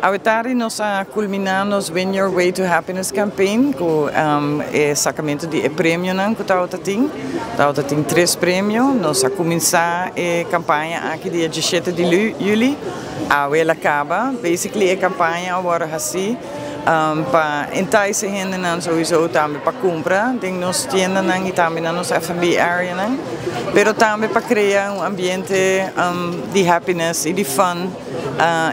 Awetari nós culminamos Win Your Way to Happiness campaign com o sacamento de prêmio não que tá tem 3 prêmios. Nós começar a campanha aqui dia 17 de julho. Ela acaba, basically a campanha agora assim. Para entrar essa gente não sowieso também para comprar, tem nos tiendas não e também na nossa F&B area não, pero também para criar ambiente de happiness e de fun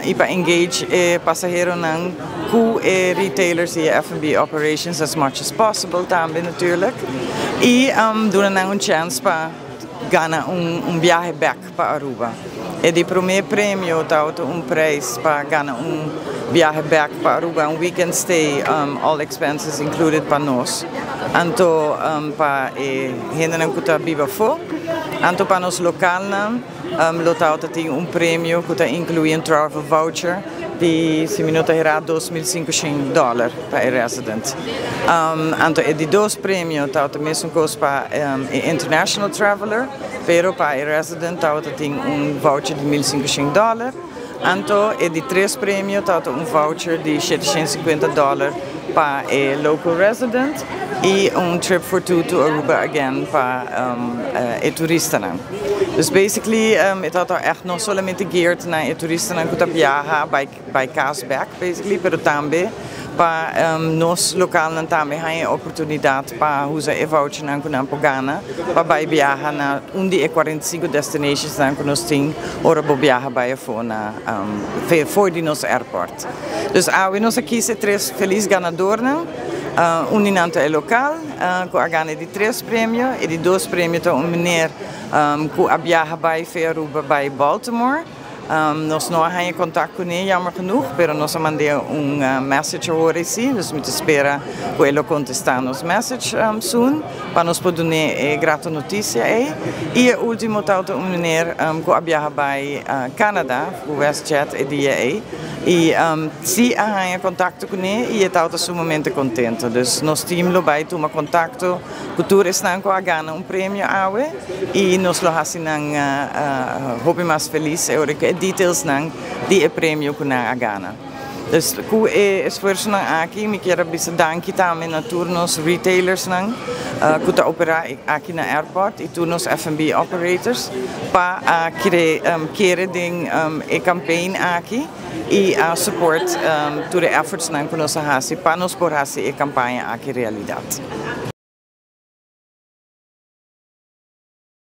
e para engage passageiros não com retailers e F&B operations as much as possible também natuurlijk e doen não chance para ganhar viagem back para Aruba. E de primeiro prêmio tá preço para ganhar viagem back para Aruba, weekend stay, all expenses included para nós. Então, para gente não que viva fora, então para nós local não, tem prêmio que inclui travel voucher de se minuto era $2.500 para o resident. Então, de 2 prêmios tá mesmo coisa para international traveler, pero para o resident tem voucher de $1.500. Então, de 3 prêmios, tá voucher de $750 para o local resident e trip for 2 to Aruba again para o turista. Dus basically, het had echt nog solamente geared naar toeristen que viajar bij cashback, basically, pero também para nós local também há a oportunidade para usar o voucher não que não pagana para viajar na de 45 destinations não que nós tem ora para viajar para fora voor de nosso airport. Dus nós aqui se 3 feliz ganadores inante é local, com a ganha de 3 prêmios e de 2 prêmios para meneer que viaja para Aruba para Baltimore. Nós não temos contato com ele, jammer genoeg, mas nós mandamos message agora sim, dus moeten esperar que ele contestar nos message soon, para nós poder dar grata notícia. E o último é meneer que viaja para Canadá, o WestJet e dia e se há contato com ele e está sumamente contente. Dus nós team vai tomar contato com o turista que ganha prêmio e nós lo fazemos hope mais feliz details nang di prêmio que na gana. Dus com esforço nang aqui me quero danki também na turnos retailers nang que tá operar aqui na airport e turnos F&B operators para querer ding a campaign aqui e support to the efforts nang que nós fazemos para nos por fazer a campanha aqui realidade.